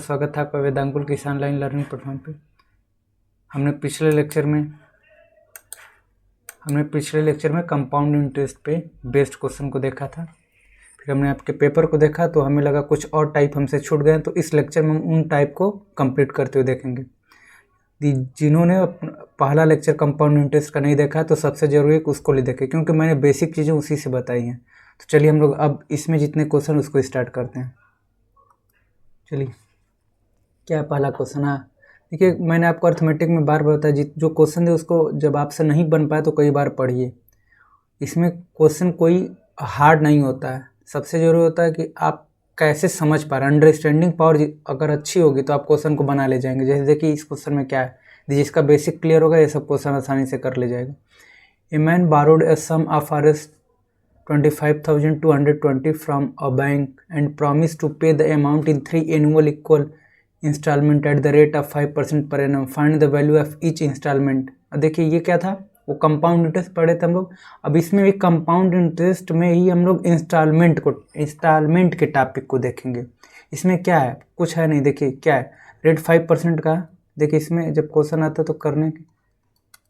स्वागत है आपका वेदांकुल किसान लाइन लर्निंग प्लेटफॉर्म पे। हमने पिछले लेक्चर में कंपाउंड इंटरेस्ट पे बेस्ड क्वेश्चन को देखा था। फिर हमने आपके पेपर को देखा तो हमें लगा कुछ और टाइप हमसे छूट गए, तो इस लेक्चर में हम उन टाइप को कंप्लीट करते हुए देखेंगे। जिन्होंने पहला लेक्चर कंपाउंड इंटरेस्ट का नहीं देखा है तो सबसे ज़रूरी है कि उसको ले देखें, क्योंकि मैंने बेसिक चीज़ें उसी से बताई हैं। तो चलिए हम लोग अब इसमें जितने क्वेश्चन उसको स्टार्ट करते हैं। चलिए, क्या पहला क्वेश्चन है? देखिए, मैंने आपको अर्थमेटिक में बार बार बताया, जो क्वेश्चन है उसको जब आपसे नहीं बन पाए तो कई बार पढ़िए। इसमें क्वेश्चन कोई हार्ड नहीं होता है, सबसे ज़रूरी होता है कि आप कैसे समझ पा रहे हैं। अंडरस्टैंडिंग पावर अगर अच्छी होगी तो आप क्वेश्चन को बना ले जाएंगे। जैसे देखिए इस क्वेश्चन में क्या है, जिसका बेसिक क्लियर होगा ये सब क्वेश्चन आसानी से कर ले जाएगा। A man borrowed a sum of Rs 25,220 from a bank and promise to pay the amount in 3 annual equal instalment at the rate of 5% per annum. Find the value of each instalment. देखिए ये क्या था, वो compound interest पढ़े थे हम लोग। अब इसमें भी कंपाउंड इंटरेस्ट में ही हम लोग इंस्टॉलमेंट के टॉपिक को देखेंगे। इसमें क्या है, कुछ है नहीं। देखिए क्या है, रेट 5% का। देखिए इसमें जब क्वेश्चन आता तो करने के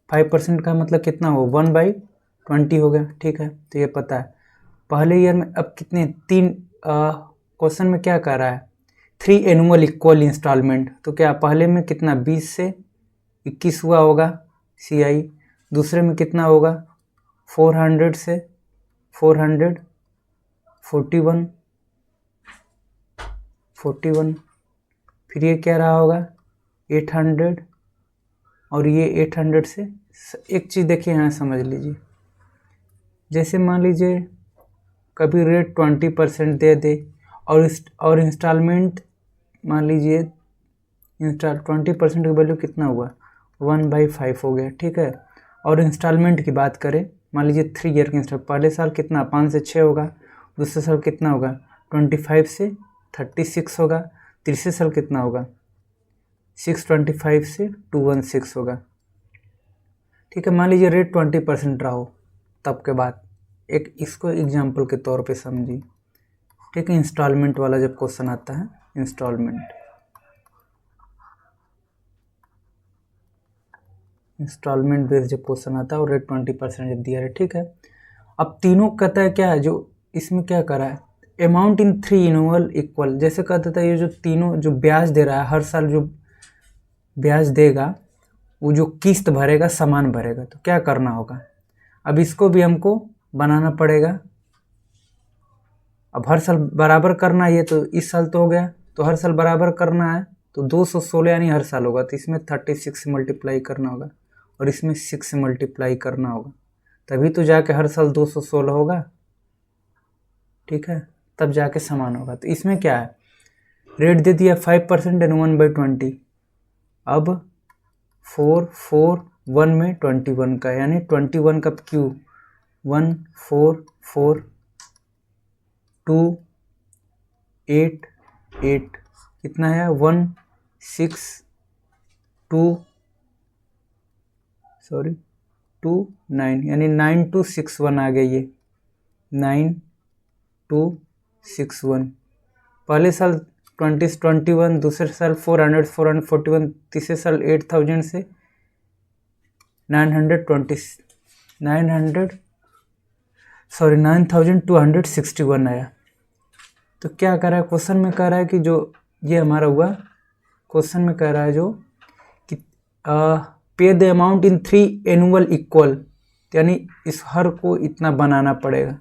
5% का मतलब कितना हो, 1/20 हो गया। ठीक है, तो ये पता है पहले ईयर में। अब कितने, 3 क्वेश्चन में क्या कर रहा है, 3 एनुअल इक्वल इंस्टॉलमेंट। तो क्या पहले में कितना 20 से 21 हुआ होगा CI। दूसरे में कितना होगा 400 से 400 41 फिर ये क्या रहा होगा 800 और ये 800 से। एक चीज़ देखिए यहाँ समझ लीजिए, जैसे मान लीजिए कभी रेट 20% दे दे और इंस्टॉलमेंट मान लीजिए 20% की वैल्यू कितना हुआ 1/5 हो गया। ठीक है, और इंस्टॉलमेंट की बात करें, मान लीजिए 3 ईयर की इंस्टॉलमेंट, पहले साल कितना 5 से 6 होगा, दूसरे साल कितना होगा 25 से 36 होगा, तीसरे साल कितना होगा 625 से 216 होगा। ठीक है, मान लीजिए रेट 20% रहा हो, तब के बाद एक इसको एग्जाम्पल के तौर पे समझिए। ठीक है, इंस्टॉलमेंट वाला जब क्वेश्चन आता है, इंस्टॉलमेंट बेस्ड जब क्वेश्चन आता है और रेट 20% जब दिया है। ठीक है, अब तीनों कहता है क्या है, जो इसमें क्या करा है, अमाउंट इन 3 एनुअल इक्वल। जैसे कहता था ये जो तीनों जो ब्याज दे रहा है, हर साल जो ब्याज देगा वो जो किस्त भरेगा समान भरेगा। तो क्या करना होगा, अब इसको भी हमको बनाना पड़ेगा। अब हर साल बराबर करना है, ये तो इस साल तो हो गया, तो हर साल बराबर करना है तो 216 यानी हर साल होगा, तो इसमें 36 से मल्टीप्लाई करना होगा और इसमें 6 से मल्टीप्लाई करना होगा, तभी तो जाके हर साल 216 होगा। ठीक है, तब जाके समान होगा। तो इसमें क्या है, रेट दे दिया 5% एंड 1/20। अब 441 में 21 का, यानी 21 का क्यू 144,288 कितना है 16229 यानी 9261 आ गया। ये 9261 पहले साल 2021, दूसरे साल 441, तीसरे साल 8000 से 9261 आया। तो क्या कह रहा है क्वेश्चन में, कह रहा है कि जो ये हमारा हुआ, क्वेश्चन में कह रहा है जो कि पे the amount in 3 annual equal, यानी इस हर को इतना बनाना पड़ेगा।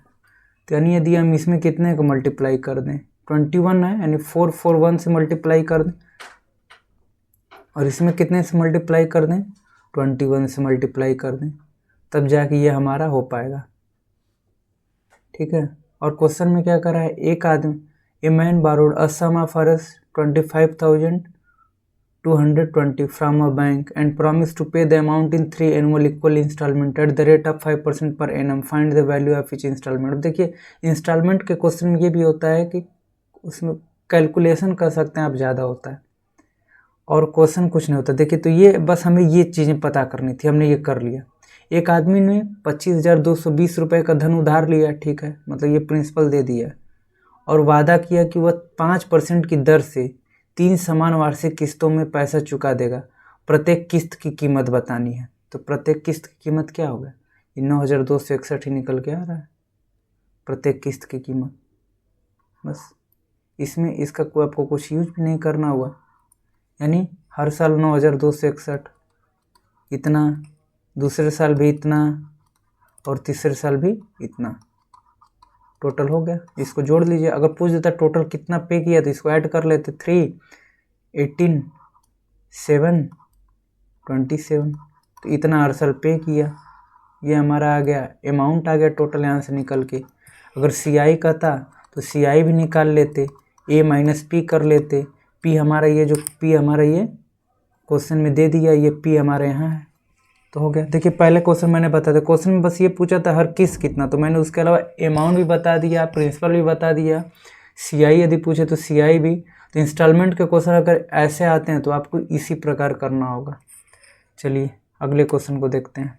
तो यानी यदि हम इसमें कितने को मल्टीप्लाई कर दें, 21 है यानी 441 से मल्टीप्लाई कर दें, और इसमें कितने से मल्टीप्लाई कर दें 21 से मल्टीप्लाई कर दें, तब जाके ये हमारा हो पाएगा। ठीक है, और क्वेश्चन में क्या कर रहा है, एक आदमी, a man borrowed a sum of Rs 25,220 from a bank and promise to pay the amount in 3 annual equal instalment at the rate of 5% per annum. Find the value of each instalment. देखिए instalment के question में ये भी होता है कि उसमें calculation कर सकते हैं आप, ज़्यादा होता है और क्वेश्चन कुछ नहीं होता। देखिए तो ये बस हमें ये चीज़ें पता करनी थी, हमने ये कर लिया। एक आदमी ने 25,220 रुपये का धन उधार लिया। ठीक है, मतलब ये प्रिंसिपल दे दिया और वादा किया कि वह 5% की दर से 3 समान वार्षिक किस्तों में पैसा चुका देगा। प्रत्येक किस्त की कीमत बतानी है। तो प्रत्येक किस्त की कीमत क्या होगा, ये 9,261 ही निकल के आ रहा है प्रत्येक किस्त की कीमत। बस इसमें इसका कोई आपको कुछ यूज भी नहीं करना हुआ, यानी हर साल 9,261 इतना, दूसरे साल भी इतना, और तीसरे साल भी इतना, टोटल हो गया। इसको जोड़ लीजिए। अगर पूछ देता टोटल कितना पे किया तो इसको ऐड कर लेते, 3, 18, 7, 27, तो इतना हर साल पे किया। ये हमारा आ गया अमाउंट, आ गया टोटल यहाँ से निकल के। अगर CI का था तो CI भी निकाल लेते, A माइनस P कर लेते। P हमारा ये जो P हमारा ये क्वेश्चन में दे दिया, ये P हमारे यहाँ है, तो हो गया। देखिए पहले क्वेश्चन मैंने बता दिया, क्वेश्चन में बस ये पूछा था हर किस्त कितना, तो मैंने उसके अलावा अमाउंट भी बता दिया, प्रिंसिपल भी बता दिया, CI यदि पूछे तो CI भी। तो इंस्टॉलमेंट के क्वेश्चन अगर ऐसे आते हैं तो आपको इसी प्रकार करना होगा। चलिए अगले क्वेश्चन को देखते हैं।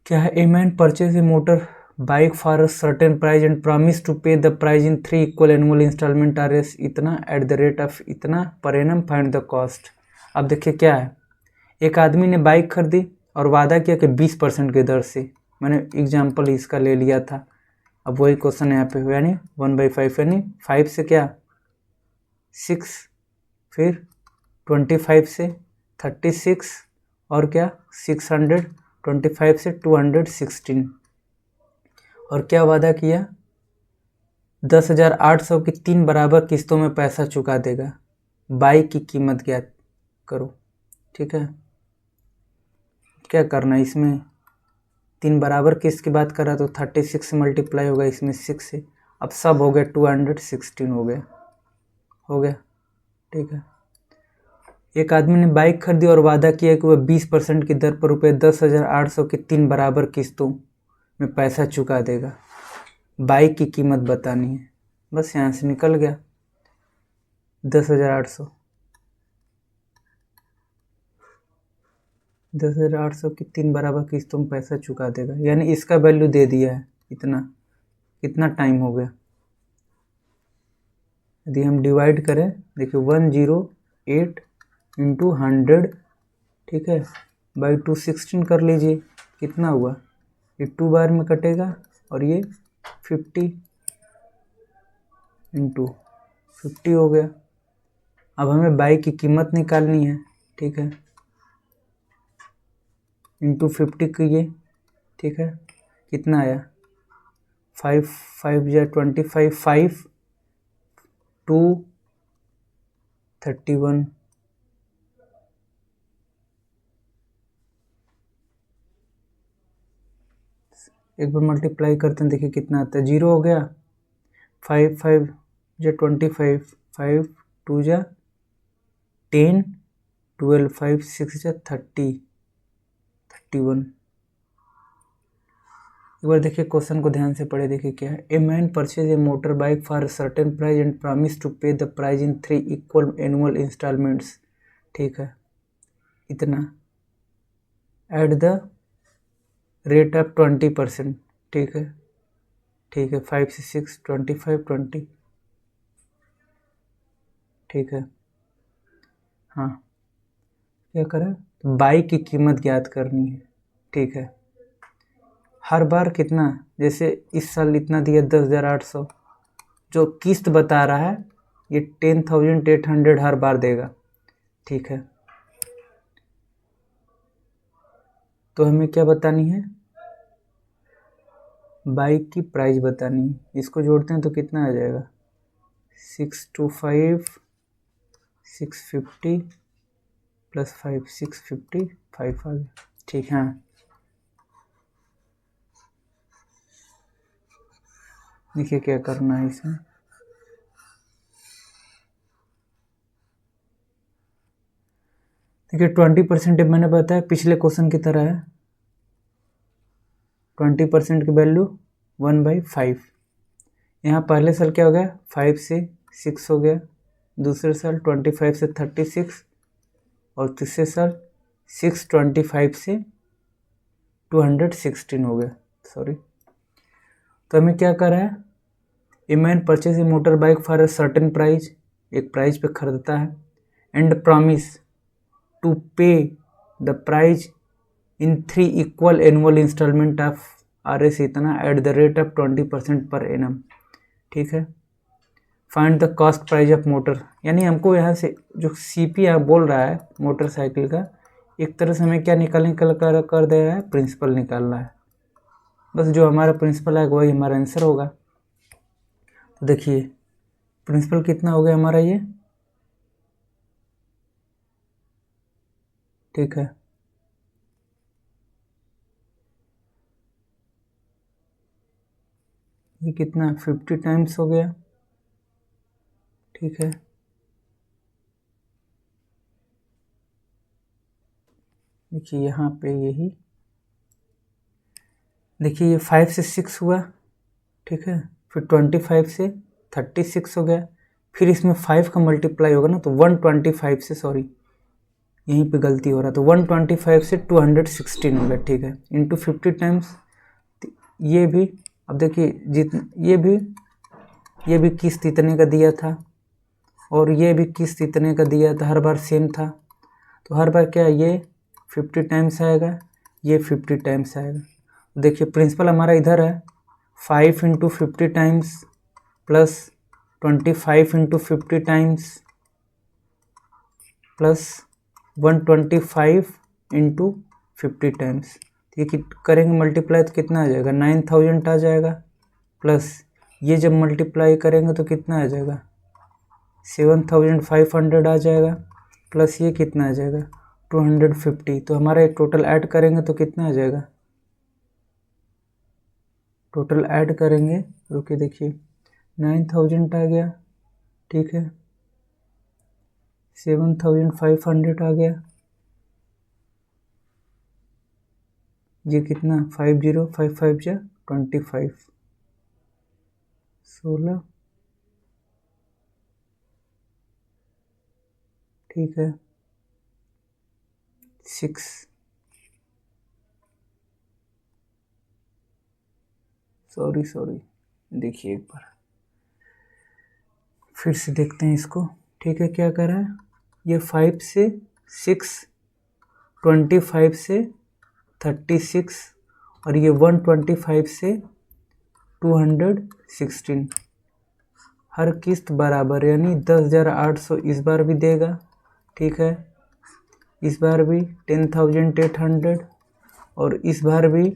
क्या है, a man purchase a motor bike for a certain price and promise to pay the price in 3 equal annual instalment R S इतना एट द रेट ऑफ इतना per annum, find the cost. अब देखिए क्या है, एक आदमी ने bike खरीदी और वादा किया कि 20% की दर से। मैंने एग्जाम्पल इसका ले लिया था। अब वही क्वेश्चन यहाँ पे हुआ, यानी 1/5, यानी 5 से क्या 6, फिर 25 से 36, और क्या 600, 25 से 216, और क्या वादा किया 10,800 की 3 बराबर किस्तों में पैसा चुका देगा। बाइक की कीमत ज्ञात करो। ठीक है, क्या करना है इसमें, 3 बराबर किस्त की बात कर रहा तो 36 से मल्टीप्लाई होगा इसमें 6 से। अब सब हो गया 216 हो गया। ठीक है, एक आदमी ने बाइक खरीदी और वादा किया कि वह 20% की दर पर रुपये 10,800 की 3 बराबर किस्तों में पैसा चुका देगा। बाइक की कीमत बतानी है। बस यहाँ से निकल गया 10,800 की 3 बराबर किस्तों में पैसा चुका देगा, यानी इसका वैल्यू दे दिया है इतना। कितना टाइम हो गया, यदि हम डिवाइड करें, देखिए 108 इंटू 100, ठीक है, बाई 216 कर लीजिए, कितना हुआ, ये 2 बार में कटेगा, और ये 50 इंटू 50 हो गया। अब हमें बाइक की कीमत निकालनी है। ठीक है, इंटू 50 किए, ठीक है, कितना आया 5 5 या 25, 5 2 31, एक बार मल्टीप्लाई करते हैं, देखिए कितना आता है, 0 हो गया। 5 5 या 25, 5 2 या 10, 12 5 6 या 30, 31। एक बार देखिए क्वेश्चन को ध्यान से पढ़े, देखिए क्या है, a man purchase a motor bike for certain price and promise to pay the price in 3 equal annual instalments. ठीक है, इतना एट द रेट ऑफ 20%। ठीक है, 5 से 6 25 20। ठीक है, हाँ, क्या करें, बाइक की कीमत ज्ञात करनी है। ठीक है, हर बार कितना, जैसे इस साल इतना दिया 10,800, जो किस्त बता रहा है ये 10,800 हर बार देगा। ठीक है, तो हमें क्या बतानी है, बाइक की प्राइस बतानी है। इसको जोड़ते हैं तो कितना आ जाएगा, 625 650 प्लस 5 655 आ गया। ठीक है, देखिए क्या करना है इसमें, देखिए 20% मैंने बताया पिछले क्वेश्चन की तरह है। 20% की वैल्यू 1/5। यहाँ पहले साल क्या हो गया, 5 से 6 हो गया, दूसरे साल 25 से 36, और तीसरे साल 625 से 216 हो गया, सॉरी। तो हमें क्या कर रहा है, a man purchase a motor bike for a certain price, एक प्राइस पे खरीदता है, and promise to pay the prize in 3 equal annual installment of RS इतना at the rate of 20% per annum. ठीक है, find the cost price of motor, यानी हमको यहाँ से जो CP यहाँ बोल रहा है मोटरसाइकिल का, एक तरह से हमें क्या निकालने कर दे रहा है, प्रिंसिपल निकालना है। बस जो हमारा प्रिंसिपल है वही हमारा आंसर होगा। तो देखिए प्रिंसिपल कितना हो गया हमारा ये, ठीक है, ये कितना 50 टाइम्स हो गया। ठीक है, देखिए यहाँ पे यही देखिए ये 5 से 6 हुआ। ठीक है, फिर 25 से 36 हो गया, फिर इसमें 5 का मल्टीप्लाई होगा ना, तो 125 से, सॉरी यहीं पे गलती हो रहा, तो 125 से 216 हो गया। ठीक है, इंटू 50 टाइम्स, ये भी अब देखिए ये भी किस्त इतने का दिया था और ये भी किस्त इतने का दिया था, हर बार सेम था, तो हर बार क्या ये 50 टाइम्स आएगा, ये 50 टाइम्स आएगा। देखिए प्रिंसिपल हमारा इधर है 5 into 50 times plus 25 into 50 times plus 125 into 50 times, ये करेंगे मल्टीप्लाई तो कितना आ जाएगा 9000 आ जाएगा, प्लस ये जब मल्टीप्लाई करेंगे तो कितना आ जाएगा 7500 आ जाएगा, प्लस ये कितना आ जाएगा 250। तो हमारा एक टोटल ऐड करेंगे तो कितना आ जाएगा, टोटल ऐड करेंगे, रुकिए देखिए 9000 आ गया। ठीक है, 7500 आ गया, ये कितना 5055 जा 25 16। ठीक है, 6 सॉरी देखिए एक बार फिर से देखते हैं इसको। ठीक है, क्या कर रहा है ये 5 से 6, 25 से 36 और ये 125 से 216, हर किस्त बराबर, यानी 10,800 इस बार भी देगा। ठीक है, इस बार भी 10,800 और इस बार भी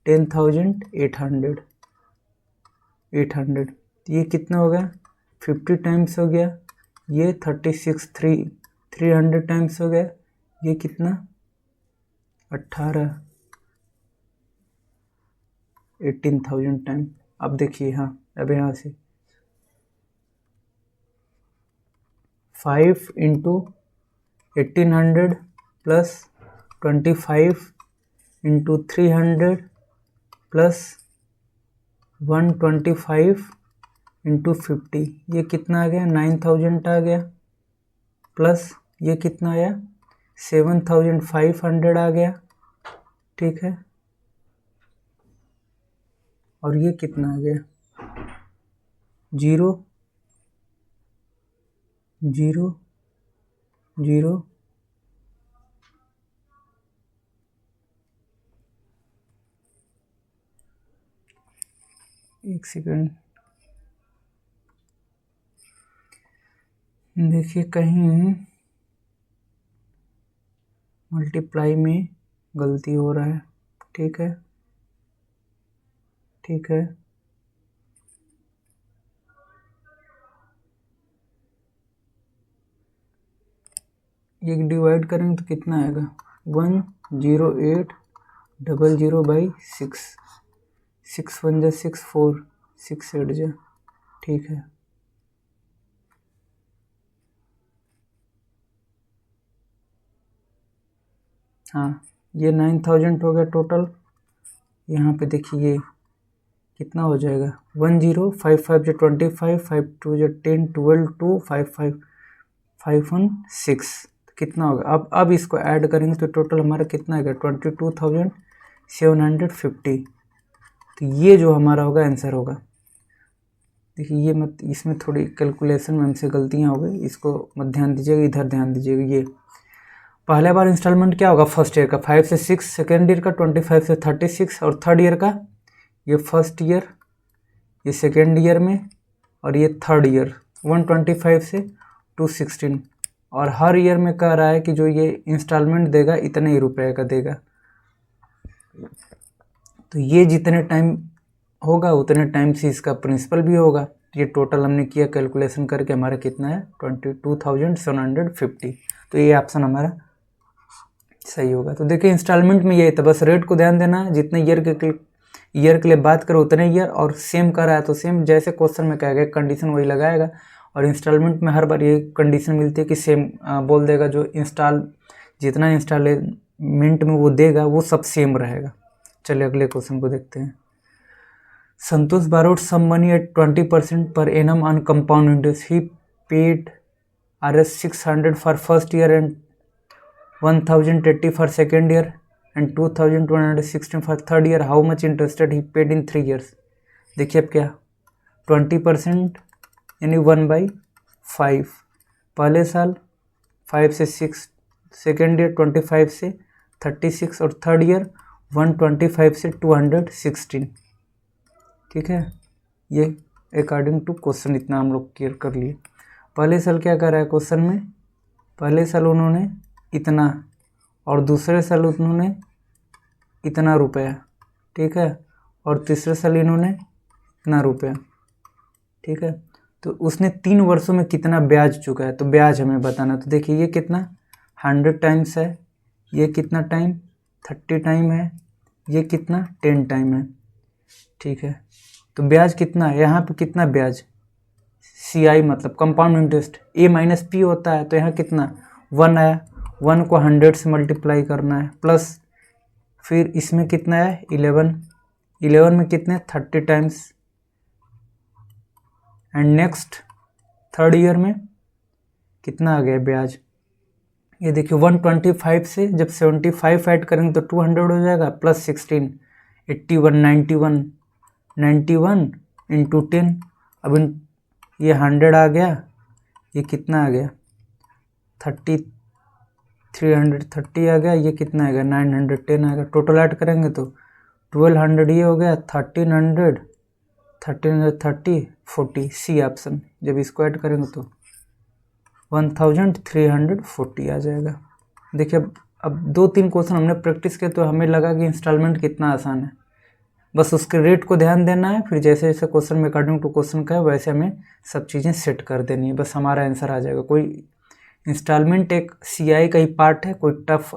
10,800। ये कितना हो गया 50 टाइम्स हो गया, ये 300 टाइम्स हो गया, ये कितना 18,000 टाइम। अब देखिए हाँ, अब यहाँ से 5 into 1800 plus 25 into 300 plus 125 into 50, ये कितना आ गया 9000 आ गया, प्लस ये कितना आया 7500 आ गया। ठीक है, और ये कितना आ गया 0 0 0 एक सेकंड, देखिए कहीं मल्टीप्लाई में गलती हो रहा है। ठीक है, ठीक है, ये डिवाइड करेंगे तो कितना आएगा 10800/6, 6 1 जा 6 4 6 8 जा। ठीक है, हाँ ये 9000 हो गया टोटल। यहाँ पे देखिए ये कितना हो जाएगा 1055 जो 25 52 जो 10 12 2 55 51 6, कितना होगा अब इसको ऐड करेंगे तो टोटल हमारा कितना आएगा 22,750। तो ये जो हमारा होगा आंसर होगा। देखिए ये मत, इसमें थोड़ी कैलकुलेशन में हमसे गलतियाँ हो गई, इसको मत ध्यान दीजिएगा, इधर ध्यान दीजिएगा। ये पहले बार इंस्टॉलमेंट क्या होगा, फर्स्ट ईयर का 5 से 6, सेकेंड ईयर का 25 से 36 और थर्ड ईयर का ये फर्स्ट ईयर, ये सेकेंड ईयर में, और ये थर्ड ईयर 125 से 216। और हर ईयर में कह रहा है कि जो ये इंस्टॉलमेंट देगा इतने ही रुपए का देगा। तो ये जितने टाइम होगा उतने टाइम से इसका प्रिंसिपल भी होगा। ये टोटल हमने किया कैलकुलेशन करके, हमारा कितना है 22,750। तो ये ऑप्शन हमारा सही होगा। तो देखिए इंस्टॉलमेंट में ये था, बस रेट को ध्यान देना है, जितने ईयर के लिए बात करो उतने ईयर, और सेम कर रहा है तो सेम, जैसे क्वेश्चन में कहेगा कंडीशन वही लगाएगा। और इंस्टॉलमेंट में हर बार ये कंडीशन मिलती है कि सेम बोल देगा, जो जितना इंस्टॉलमेंट में वो देगा वो सब सेम रहेगा। चलिए अगले क्वेश्चन को देखते हैं। संतोष borrowed some money at 20% per annum on compound interest. He paid Rs 600 for first year and 1080 for second year and 2216 for third year. How much interest he paid in 3 years? देखिए अब क्या 20% यानी 1/5 पहले साल, 5 से 6 सेकेंड ईयर, 25 से 36 और third year 125 से 216। ठीक है, ये अकॉर्डिंग टू क्वेश्चन इतना हम लोग क्लियर कर लिए। पहले साल क्या कर रहा है क्वेश्चन में, पहले साल उन्होंने इतना और दूसरे साल उन्होंने इतना रुपया, ठीक है, और तीसरे साल इन्होंने इतना रुपया, ठीक है। तो उसने 3 वर्षों में कितना ब्याज चुका है, तो ब्याज हमें बताना। तो देखिए ये कितना 100 टाइम्स है, ये कितना टाइम 30 टाइम है, ये कितना 10 टाइम है, ठीक है। तो ब्याज कितना है, यहाँ पे कितना ब्याज, CI मतलब compound interest, A minus P होता है, तो यहाँ कितना 1 आया, 1 को 100 से मल्टीप्लाई करना है, प्लस फिर इसमें कितना है 11 में कितने 30 times, and next third year में कितना आ गया ब्याज, ये देखिए 125 से जब 75 ऐड करेंगे तो 200 हो जाएगा, प्लस 16 81 91 इंटू 10। अब ये 100 आ गया, ये कितना आ गया 330 आ गया, ये कितना आएगा 910 आएगा। टोटल ऐड करेंगे तो 1200 ये हो गया, 1300 30 40, सी ऑप्शन। जब इसको ऐड करेंगे तो 1340 आ जाएगा। देखिए अब 2-3 क्वेश्चन हमने प्रैक्टिस किए तो हमें लगा कि इंस्टॉलमेंट कितना आसान है, बस उसके रेट को ध्यान देना है, फिर जैसे जैसे क्वेश्चन में अकॉर्डिंग टू क्वेश्चन का है वैसे हमें सब चीज़ें सेट कर देनी है, बस हमारा आंसर आ जाएगा। कोई इंस्टॉलमेंट एक CI का ही पार्ट है, कोई टफ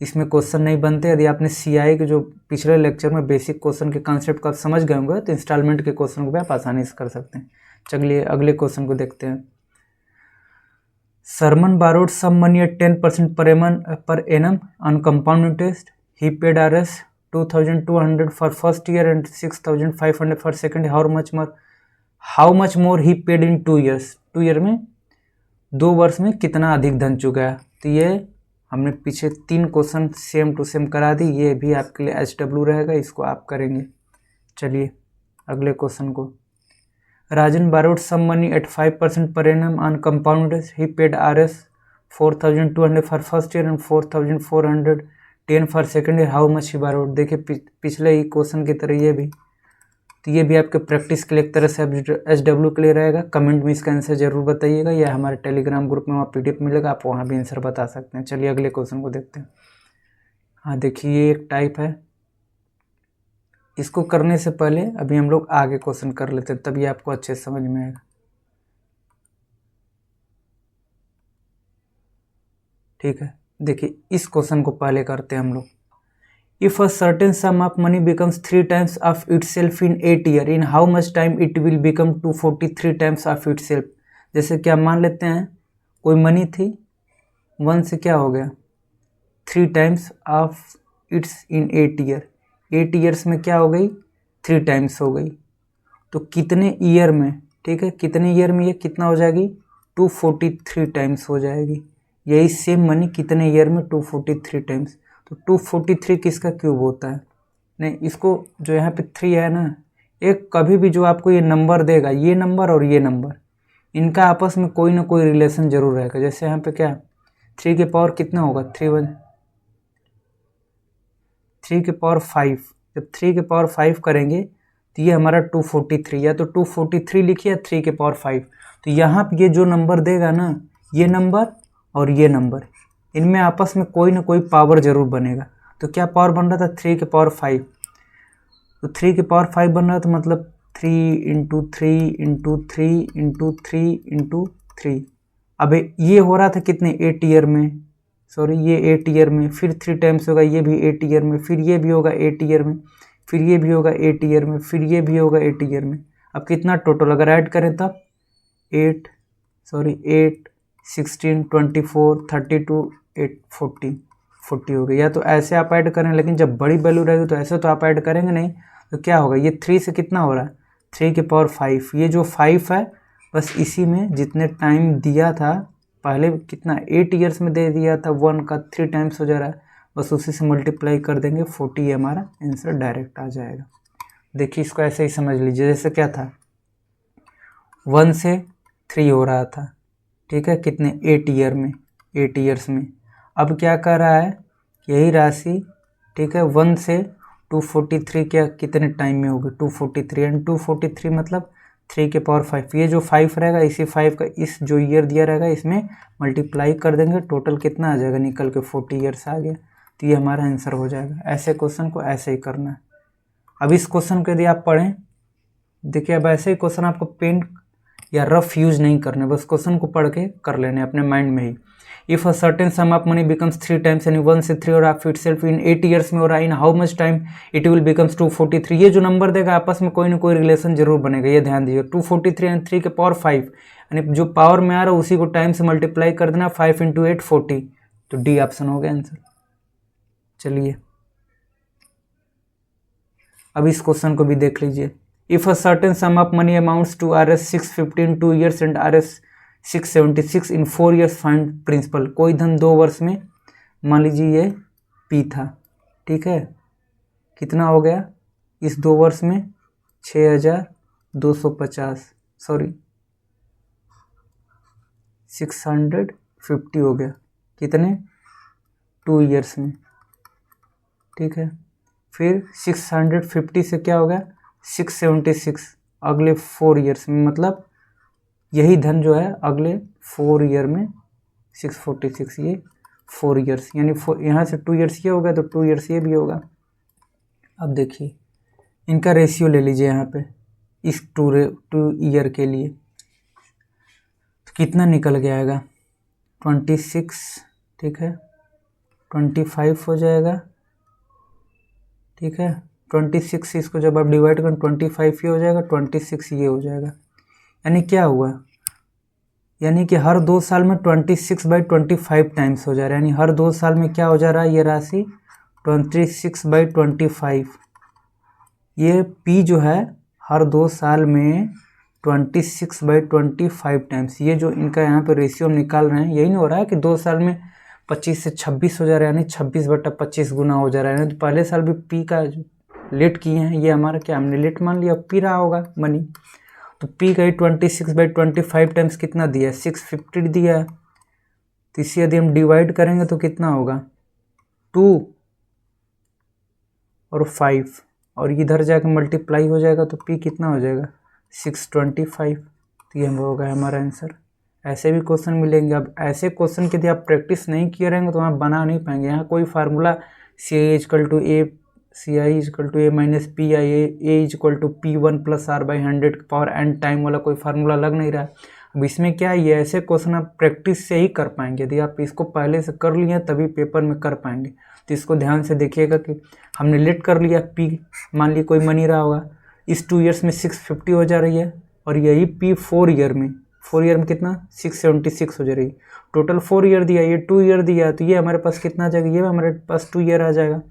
इसमें क्वेश्चन नहीं बनते। यदि आपने CI के जो पिछले लेक्चर में बेसिक क्वेश्चन के कॉन्सेप्ट को आप समझ गए होंगे तो इंस्टॉलमेंट के क्वेश्चन को भी आप आसानी से कर सकते हैं। चलिए अगले क्वेश्चन को देखते हैं। Sherman borrowed some money at 10% per annum on compound interest. He paid Rs 2,200 for first year and 6,500 for second. How much more he paid in 2 years? 2 year में 2 वर्ष में कितना अधिक धन चुकाया। तो ये हमने पीछे 3 क्वेश्चन सेम टू सेम करा दी, ये भी आपके लिए HW रहेगा, इसको आप करेंगे। चलिए अगले क्वेश्चन को। Rajan borrowed some money at 5% per annum on compound interest. He paid Rs 4,200 for first year and 4,410 for second year. How much he borrowed? देखिए पिछले ही क्वेश्चन की तरह ये भी, तो ये भी आपके प्रैक्टिस के लिए एक तरह से HW के लिए रहेगा। कमेंट में इसका आंसर जरूर बताइएगा, या हमारे टेलीग्राम ग्रुप में वहाँ PDF मिलेगा, आप वहाँ भी आंसर बता सकते हैं। चलिए अगले क्वेश्चन को देखते हैं। हाँ देखिए ये एक टाइप है, इसको करने से पहले अभी हम लोग आगे क्वेश्चन कर लेते हैं, तभी आपको अच्छे से समझ में आएगा। ठीक है, देखिए इस क्वेश्चन को पहले करते हैं हम लोग। If a certain sum of money becomes 3 times of itself in 8 year, in how much time it will become 243 times of itself. जैसे क्या मान लेते हैं कोई मनी थी 1 से क्या हो गया 3 times of it's in 8 year, 8 years में क्या हो गई 3 टाइम्स हो गई, तो कितने ईयर में, ठीक है, कितने ईयर में ये कितना हो जाएगी 243 टाइम्स हो जाएगी। यही सेम मनी कितने ईयर में 243 टाइम्स, तो 243 किसका क्यूब होता है, नहीं इसको जो यहाँ पे 3 है ना, एक कभी भी जो आपको ये नंबर देगा, ये नंबर और ये नंबर, इनका आपस में कोई ना कोई रिलेशन जरूर रहेगा। जैसे यहाँ पे क्या 3 के पावर कितना होगा, 3 के पावर 5, जब 3 के पावर 5 करेंगे तो ये हमारा 243, या तो 243 लिखिए या 3 के पावर 5। तो यहाँ पे ये जो नंबर देगा ना, ये नंबर और ये नंबर, इनमें आपस में कोई ना कोई पावर जरूर बनेगा। तो क्या पावर बन रहा था, 3 के पावर 5, तो 3 के पावर 5 बन रहा था, मतलब 3 इंटू 3 इंटू 3 इंटू 3 इंटू 3। अब ये हो रहा था कितने, 8 ईयर में, सॉरी ये 8 ईयर में, फिर 3 टाइम्स होगा, ये भी 8 ईयर में, फिर ये भी होगा 8 ईयर में, फिर ये भी होगा 8 ईयर में, फिर ये भी होगा 8 ईयर में। अब कितना टोटल अगर ऐड करें तब 8 16 24 32 8 40 हो गई। या तो ऐसे आप ऐड करें, लेकिन जब बड़ी वैल्यू रहेगी तो ऐसे तो आप ऐड करेंगे नहीं। तो क्या होगा, ये 3 से कितना हो रहा है, 3 के पावर 5, ये जो 5 है बस इसी में जितने टाइम दिया था पहले, कितना 8 ईयर्स में दे दिया था, 1 का 3 टाइम्स हो जा रहा है, बस उसी से मल्टीप्लाई कर देंगे 40, ये हमारा आंसर डायरेक्ट आ जाएगा। देखिए इसको ऐसे ही समझ लीजिए, जैसे क्या था 1 से 3 हो रहा था, ठीक है, कितने 8 ईयर में, 8 ईयर्स में। अब क्या कर रहा है, यही राशि, ठीक है, 1 से 243 क्या कितने टाइम में होगी, 243, एंड 243 मतलब 3 के पावर 5, ये जो 5 रहेगा इसी 5 का इस जो ईयर दिया रहेगा इसमें मल्टीप्लाई कर देंगे, टोटल कितना आ जाएगा निकल के 40 ईयर्स आ गया। तो ये हमारा आंसर हो जाएगा। ऐसे क्वेश्चन को ऐसे ही करना है। अब इस क्वेश्चन को यदि आप पढ़ें, देखिए अब ऐसे ही क्वेश्चन आपको पेन या रफ यूज नहीं करने, बस क्वेश्चन को पढ़ के कर लेने अपने माइंड में ही। If a certain sum of money becomes 3 times यानी 1 से 3 और ऑफ इटसेल्फ इन 8 ईयर्स में, और in how much time it will becomes 243। ये जो नंबर देगा आपस में कोई ना कोई रिलेशन जरूर बनेगा, ये ध्यान दीजिए। 243 यानी 3 के पावर 5, यानी जो पावर में आ रहा है उसी को टाइम से मल्टीप्लाई कर देना, 5 इंटू 8 40। तो डी ऑप्शन हो गया आंसर। चलिए अब इस क्वेश्चन को भी देख लीजिए। If a certain sum of money amounts to Rs 650 in 2 years and Rs 676 in 4 years, find principal. कोई धन 2 वर्ष में, मान लीजिए ये P था, ठीक है, कितना हो गया इस 2 वर्ष में 6250, सॉरी 650 हो गया, कितने 2 ईयर्स में, ठीक है। फिर 650 से क्या हो गया 676 अगले 4 ईयर्स में, मतलब यही धन जो है अगले 4 ईयर में 646, ये 4 ईयर्स, यानी यहाँ से 2 ईयर्स ये हो गया तो 2 ईयर्स ये भी होगा। अब देखिए इनका रेशियो ले लीजिए यहाँ पे इस 2 ईयर के लिए, तो कितना निकल के आएगा 26, ठीक है, 25 हो जाएगा, ठीक है, 26 इसको जब आप डिवाइड करें 25 ये हो जाएगा, 26 ये हो जाएगा। यानी क्या हुआ, यानी कि हर 2 साल में 26/25 टाइम्स हो जा रहा है, यानी हर 2 साल में क्या हो जा रहा है ये राशि 26/25। ये P जो है हर 2 साल में 26/25 टाइम्स, ये जो इनका यहाँ पे रेशियो हम निकाल रहे हैं, यही नहीं हो रहा है कि 2 साल में 25 से 26 हो जा रहा है, यानी 26/25 गुना हो जा रहा है। तो पहले साल भी P का लेट किए हैं, ये हमारा क्या हमने लेट मान लिया, P रहा होगा मनी। तो P का ही 26/25 टाइम्स कितना दिया है 650 दिया है, तो इसे यदि हम डिवाइड करेंगे तो कितना होगा 2 और 5, और इधर जाकर मल्टीप्लाई हो जाएगा तो P कितना हो जाएगा 625। तो ये होगा हमारा आंसर। ऐसे भी क्वेश्चन मिलेंगे। अब ऐसे क्वेश्चन के यदि आप प्रैक्टिस नहीं किए रहेंगे तो आप बना नहीं पाएंगे। यहाँ कोई formula CI = A, CI = A minus PI, A = P1 + R/100 power n time वाला कोई फार्मूला लग नहीं रहा है। अब इसमें क्या है, ये ऐसे क्वेश्चन आप प्रैक्टिस से ही कर पाएंगे। यदि आप इसको पहले से कर लिए तभी पेपर में कर पाएंगे। तो इसको ध्यान से देखिएगा कि हमने लेट कर लिया, P मान ली कोई मनी रहा होगा, इस 2 ईयर्स में 650 हो जा रही है, और यही P 4 ईयर में कितना 676 हो जा रही है। टोटल 4 ईयर दिया, ये 2 ईयर दिया, तो ये हमारे पास कितना आ जाएगा, ये हमारे पास 2 ईयर आ जाएगा।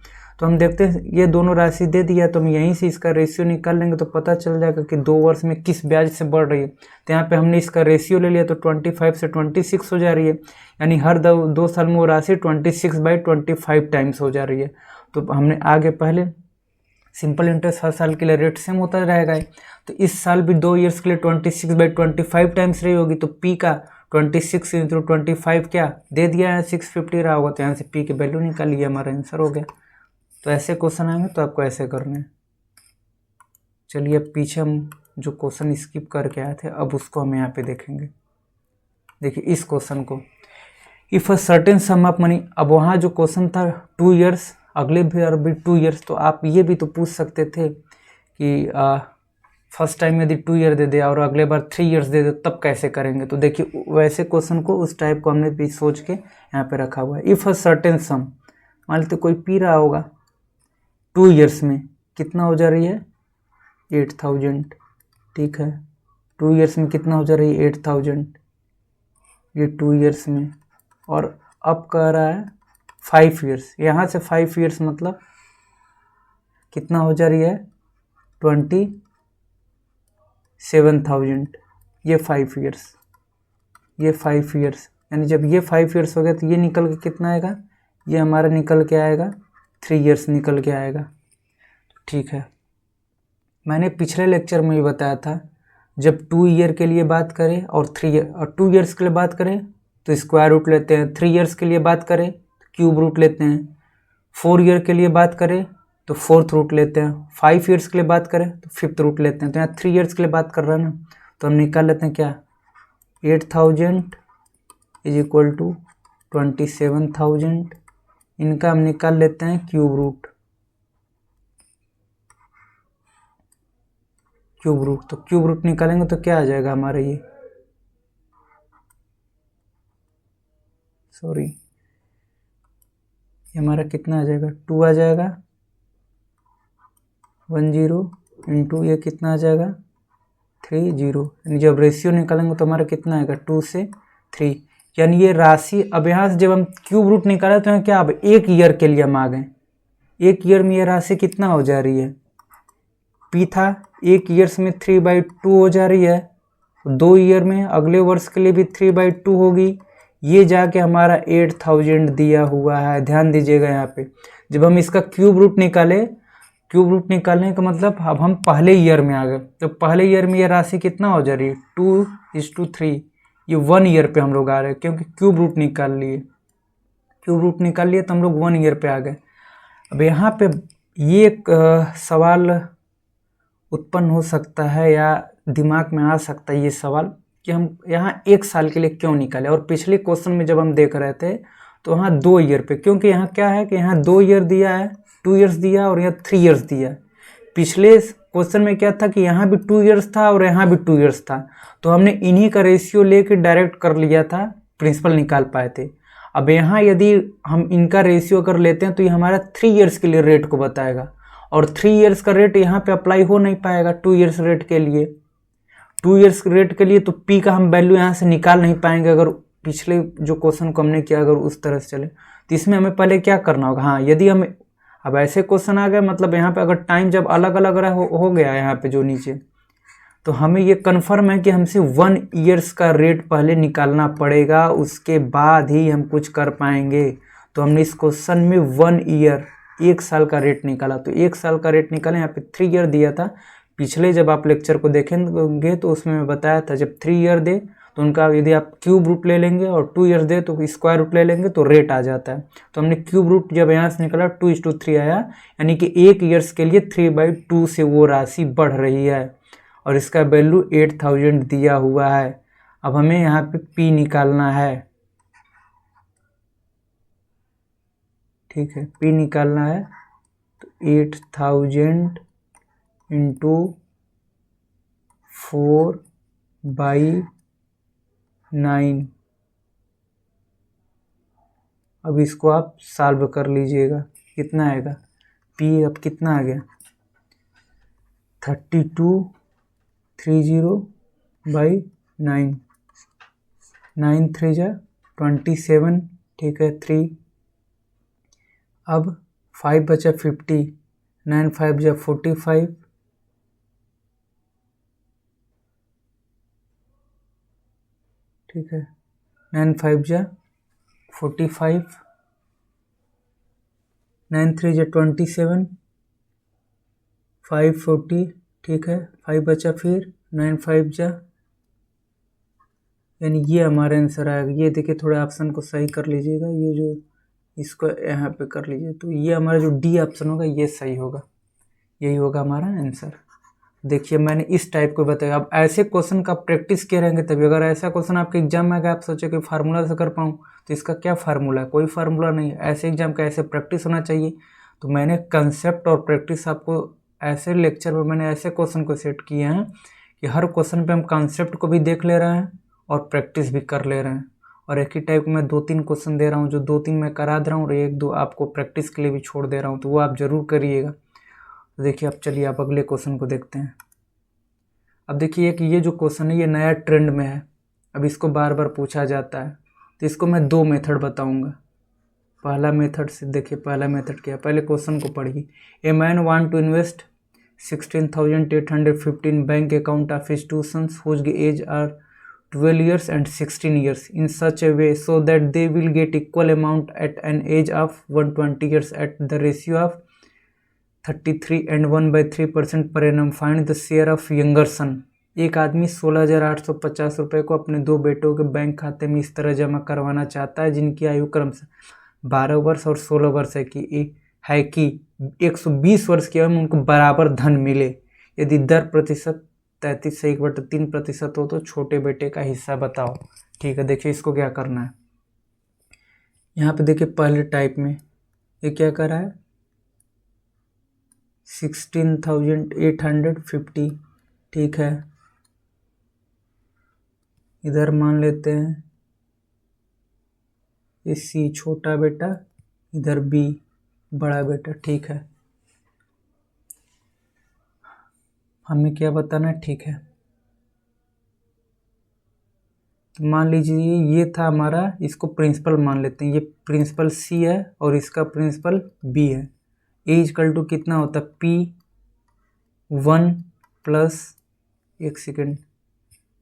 तो हम देखते हैं ये दोनों राशि दे दिया, तो हम यहीं से इसका रेशियो निकाल लेंगे तो पता चल जाएगा कि 2 वर्ष में किस ब्याज से बढ़ रही है। तो यहाँ पे हमने इसका रेशियो ले लिया तो 25 से 26 हो जा रही है, यानी हर 2 साल में वो राशि 26/25 टाइम्स हो जा रही है। तो हमने आगे पहले सिंपल इंटरेस्ट हर साल के लिए रेट सेम होता रहेगा ही। तो इस साल भी 2 ईयर्स के लिए 26/25 टाइम्स रही होगी, तो पी का 26 × 25 क्या दे दिया है, 650 रहा होगा, तो यहाँ से पी की वैल्यू निकाल लिया, हमारा आंसर हो गया। तो ऐसे क्वेश्चन आएंगे तो आपको ऐसे करने हैं। चलिए अब पीछे हम जो क्वेश्चन स्किप करके आए थे अब उसको हम यहाँ पे देखेंगे। देखिए इस क्वेश्चन को, if a certain sum of money, अब वहाँ जो क्वेश्चन था 2 ईयर्स, अगले भी 2 ईयर्स, तो आप ये भी तो पूछ सकते थे कि फर्स्ट टाइम यदि 2 ईयर दे दे और अगले बार 3 ईयर्स दे दे तब कैसे करेंगे। तो देखिए वैसे क्वेश्चन को उस टाइप को हमने भी सोच के यहाँ पे रखा हुआ है। इफ़ अ सर्टेन सम, मान लेते कोई पी रहा होगा 2 ईयर्स में, कितना हो जा रही है 8000, ठीक है, 2 ईयर्स में कितना हो जा रही है 8000, ये 2 ईयर्स में, और अब कह रहा है 5 ईयर्स, यहाँ से 5 ईयर्स मतलब कितना हो जा रही है 27,000, ये 5 ईयर्स, ये 5 ईयर्स, यानी जब ये 5 ईयर्स हो गया तो ये निकल के कितना आएगा, ये हमारा निकल के आएगा 3 ईयर्स निकल के आएगा, ठीक है। मैंने पिछले लेक्चर में भी बताया था, जब 2 ईयर के लिए बात करें और 2 ईयर्स के लिए बात करें तो स्क्वायर रूट लेते हैं, 3 ईयर्स के लिए बात करें तो क्यूब रूट लेते हैं, 4 ईयर के लिए बात करें तो 4th रूट लेते हैं, 5 ईयर्स के लिए बात करें तो 5th रूट लेते हैं। तो यहाँ 3 ईयर्स के लिए बात कर रहा है ना, तो हम निकाल लेते हैं क्या, 8000 = 27,000, इनका हम निकाल लेते हैं क्यूब रूट, तो क्यूब रूट निकालेंगे तो क्या आ जाएगा हमारा, ये हमारा कितना आ जाएगा 2 आ जाएगा, 10 इंटू ये कितना आ जाएगा 30, यानी जब रेशियो निकालेंगे तो हमारा कितना आएगा 2 से 3, यानी ये राशि, अब यहाँ से जब हम क्यूब रूट निकाले तो यहाँ क्या, अब 1 ईयर के लिए हम आ गए, 1 ईयर में ये राशि कितना हो जा रही है, पी था 1 ईयर्स में 3/2 हो जा रही है, 2 ईयर में अगले वर्ष के लिए भी 3/2 होगी, ये जाके हमारा 8000 दिया हुआ है। ध्यान दीजिएगा यहाँ पे, जब हम इसका क्यूब रूट निकाले, क्यूब रूट निकालने का मतलब अब हम पहले ईयर में आ गए, तो पहले ईयर में ये राशि कितना हो जा रही है 2:3, ये 1 ईयर पे हम लोग आ रहे हैं, क्योंकि क्यूब रूट निकाल लिए, तो हम लोग 1 ईयर पे आ गए। अब यहाँ पे ये एक सवाल उत्पन्न हो सकता है या दिमाग में आ सकता है ये सवाल कि हम यहाँ 1 साल के लिए क्यों निकाले, और पिछले क्वेश्चन में जब हम देख रहे थे तो वहाँ 2 ईयर पे, क्योंकि यहाँ क्या है कि यहाँ 2 ईयर दिया है, 2 ईयर्स दिया और यहाँ 3 ईयर्स दिया है। पिछले क्वेश्चन में क्या था कि यहाँ भी 2 ईयर्स था और यहाँ भी 2 ईयर्स था, तो हमने इन्हीं का रेशियो लेके डायरेक्ट कर लिया था, प्रिंसिपल निकाल पाए थे। अब यहाँ यदि हम इनका रेशियो कर लेते हैं तो ये हमारा 3 ईयर्स के लिए रेट को बताएगा, और 3 ईयर्स का रेट यहाँ पे अप्लाई हो नहीं पाएगा 2 ईयर्स रेट के लिए, 2 ईयर्स रेट के लिए, तो पी का हम वैल्यू यहाँ से निकाल नहीं पाएंगे अगर पिछले जो क्वेश्चन को हमने किया अगर उस तरह से चले। तो इसमें हमें पहले क्या करना होगा, हाँ यदि हम, अब ऐसे क्वेश्चन आ गए, मतलब यहाँ पे अगर टाइम जब अलग अलग हो गया यहाँ पे जो नीचे, तो हमें ये कन्फर्म है कि हमसे 1 ईयर्स का रेट पहले निकालना पड़ेगा, उसके बाद ही हम कुछ कर पाएंगे। तो हमने इस क्वेश्चन में 1 ईयर, 1 साल का रेट निकाला, तो 1 साल का रेट निकाले, यहाँ पे 3 ईयर दिया था। पिछले जब आप लेक्चर को देखेंगे तो उसमें मैं बताया था जब 3 ईयर दे तो उनका यदि आप क्यूब रूट ले लेंगे और 2 ईयर्स दे तो स्क्वायर रूट ले लेंगे तो रेट आ जाता है। तो हमने क्यूब रूट जब यहाँ से निकाला 2:3 आया, यानी कि 1 ईयर्स के लिए 3/2 से वो राशि बढ़ रही है, और इसका वैल्यू 8000 दिया हुआ है। अब हमें यहाँ पे पी निकालना है, ठीक है, पी निकालना है, तो 8000 इंटू 4/9, अब इसको आप सॉल्व कर लीजिएगा, कितना आएगा पी, अब कितना आ गया 3230/9, 9 3 जा 27, ठीक है 3, अब 5 बचा 50, 9 5 जा 45, ठीक है 9 5 जा 45, 9 3 जा 27, 540, ठीक है, 5 बचा, फिर 9 5 जा, यानी ये हमारा आंसर आएगा। ये देखिए थोड़ा ऑप्शन को सही कर लीजिएगा, ये जो इसको यहाँ पे कर लीजिए, तो ये हमारा जो डी ऑप्शन होगा ये सही होगा, यही होगा हमारा आंसर। देखिए मैंने इस टाइप को बताया। अब ऐसे क्वेश्चन का प्रैक्टिस किए रहेंगे तभी, अगर ऐसा क्वेश्चन आपके एग्जाम में आएगा आप सोचे कि फार्मूला से कर पाऊँ, तो इसका क्या फार्मूला है, कोई फार्मूला नहीं है। ऐसे एग्जाम का ऐसे प्रैक्टिस होना चाहिए। तो मैंने कंसेप्ट और प्रैक्टिस आपको ऐसे लेक्चर में मैंने ऐसे क्वेश्चन को सेट किए हैं कि हर क्वेश्चन पे हम कंसेप्ट को भी देख ले रहे हैं और प्रैक्टिस भी कर ले रहे हैं। और एक ही टाइप को मैं 2-3 क्वेश्चन दे रहा हूँ, जो 2-3 मैं करा दे रहा हूँ और 1-2 आपको प्रैक्टिस के लिए भी छोड़ दे रहा हूँ, तो वो आप ज़रूर करिएगा। तो देखिए अब चलिए आप अगले क्वेश्चन को देखते हैं। अब देखिए कि ये जो क्वेश्चन है ये नया ट्रेंड में है, अब इसको बार बार पूछा जाता है, तो इसको मैं 2 मेथड बताऊंगा। पहला मेथड से देखिए, पहला मेथड क्या है, पहले क्वेश्चन को पढ़िए। A man want to invest 16,815 bank account of his two sons whose age are 12 years and 16 years in such a way so that they will get equal amount at an age of 120 years at the ratio of 33 and 1/3% per annum. Find the share of younger son. एक आदमी 16,850 रुपये को अपने 2 बेटों के bank खाते में इस तरह जमा करवाना चाहता है जिनकी आयु क्रम से 12 वर्ष और 16 वर्ष है कि 120 वर्ष की आयु में उनको बराबर धन मिले यदि दर प्रतिशत 33 से 1/3% हो तो छोटे बेटे का हिस्सा बताओ। ठीक है, देखिए इसको क्या करना है। यहाँ पे देखिए पहले टाइप में ये क्या कर रहा है, 16,850, ठीक है। इधर मान लेते हैं ये सी छोटा बेटा, इधर बी बड़ा बेटा, ठीक है। हमें क्या बताना है, ठीक है। तो मान लीजिए ये था हमारा, इसको प्रिंसिपल मान लेते हैं, ये प्रिंसिपल सी है और इसका प्रिंसिपल बी है। ए इक्वल टू कितना होता है, P1 प्लस, एक सेकेंड,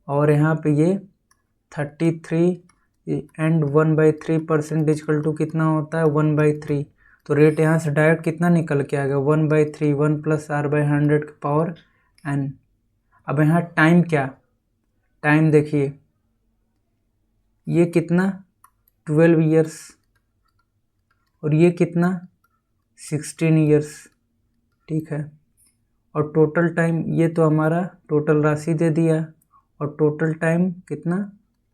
और यहाँ पे ये 33 एंड 1/3% इक्वल टू कितना होता है, 1/3। तो रेट यहाँ से डायरेक्ट कितना निकल के आएगा, 1/3, 1 + r/100 की पावर n। अब यहाँ टाइम क्या, टाइम देखिए ये कितना 12 ईयर्स और ये कितना 16 ईयर्स, ठीक है। और टोटल टाइम, ये तो हमारा टोटल राशि दे दिया, और टोटल टाइम कितना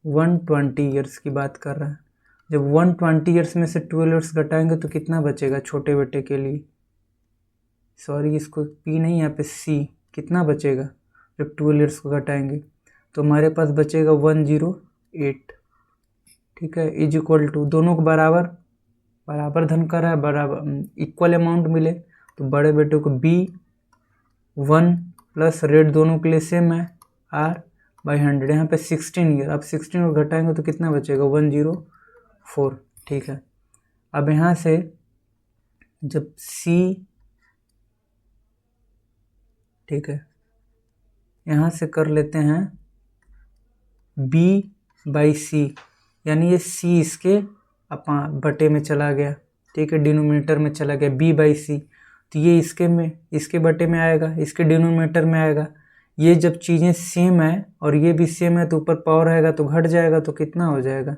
120 ईयर्स की बात कर रहा है। जब 120 ईयर्स में से 12 ईयर्स घटाएंगे तो कितना बचेगा छोटे बेटे के लिए, सॉरी इसको पी नहीं, यहाँ पे सी, कितना बचेगा जब 12 ईयर्स को घटाएंगे, तो हमारे पास बचेगा 108, ठीक है। इज इक्वल टू, दोनों को बराबर बराबर धन का रहा है, बराबर इक्वल अमाउंट मिले, तो बड़े बेटे को B1 प्लस रेट दोनों के लिए सेम है R/100। यहाँ पे 16 ईयर, अब 16 को घटाएंगे तो कितना बचेगा 104, ठीक है। अब यहाँ से जब C, ठीक है, यहाँ से कर लेते हैं B/C, यानी ये C इसके बटे में चला गया, ठीक है, डिनोमिनेटर में चला गया B/C, तो ये इसके बटे में आएगा, इसके डिनोमिनेटर में आएगा। ये जब चीज़ें सेम है और ये भी सेम है तो ऊपर पावर आएगा तो घट जाएगा, तो कितना हो जाएगा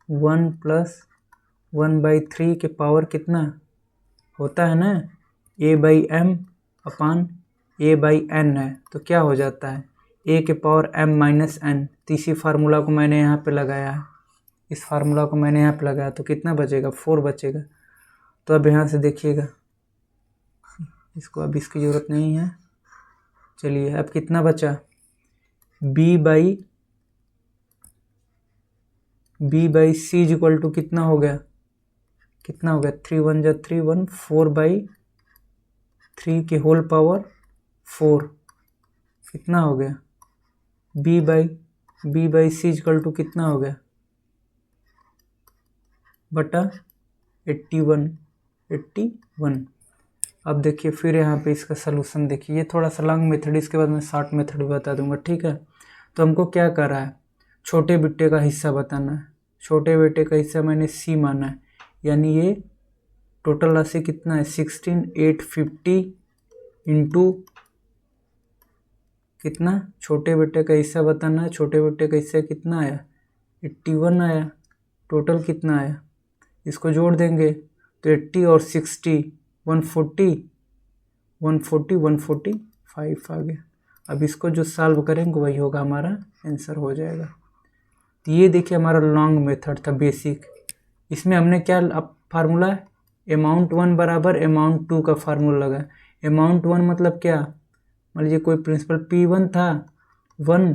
1 + 1/3 के पावर कितना होता है ना, A/m/A/n है, तो क्या हो जाता है A के पावर m-n। तो इसी फार्मूला को मैंने यहाँ पे लगाया है, इस फार्मूला को मैंने यहाँ पे लगाया, तो कितना बचेगा 4 बचेगा। तो अब यहाँ से देखिएगा, इसको अब इसकी ज़रूरत नहीं है, चलिए अब कितना बचा, B/C इक्वल टू कितना हो गया 3 1 जा 3 1, 4/3 के होल पावर 4, कितना हो गया B/C इक्वल टू कितना हो गया बटा 81। अब देखिए फिर यहाँ पे इसका सलूशन देखिए, ये थोड़ा सा लॉन्ग मेथड, इसके बाद मैं शॉर्ट मेथड भी बता दूंगा, ठीक है। तो हमको क्या कर रहा है, छोटे बेटे का हिस्सा बताना है। छोटे बेटे का हिस्सा मैंने C माना है, यानी ये टोटल राशि कितना है 16,850 इंटू कितना, छोटे बेटे का हिस्सा बताना है, छोटे बेटे का हिस्सा कितना आया, 81 आया। टोटल कितना आया, इसको जोड़ देंगे तो 80 और 60 140 145 आ गया। अब इसको जो सॉल्व करेंगे वही होगा, हमारा आंसर हो जाएगा। तो ये देखिए हमारा लॉन्ग मेथड था बेसिक। इसमें हमने क्या अब फार्मूला, अमाउंट 1 बराबर अमाउंट 2 का फार्मूला लगा। अमाउंट 1 मतलब क्या, मान लीजिए कोई प्रिंसिपल P1 था, 1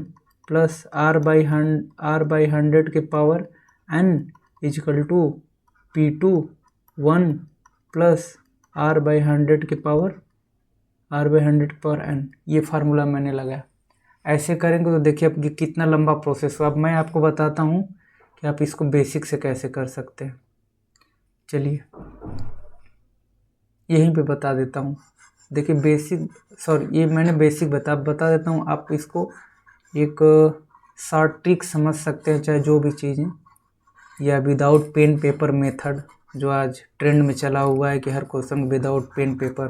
प्लस R बाई 100 के power n equal to P2 1 plus R by 100 के पावर n। ये फार्मूला मैंने लगाया। ऐसे करेंगे तो देखिए अब ये कितना लंबा प्रोसेस हुआ। अब मैं आपको बताता हूँ कि आप इसको बेसिक से कैसे कर सकते हैं। चलिए यहीं पे बता देता हूँ। देखिए बेसिक, सॉरी ये मैंने बेसिक बता देता हूँ। आप इसको एक शॉर्ट ट्रिक समझ सकते हैं, चाहे जो भी चीज़ें, या विदाउट पेन पेपर मेथड जो आज ट्रेंड में चला हुआ है कि हर question without pen paper,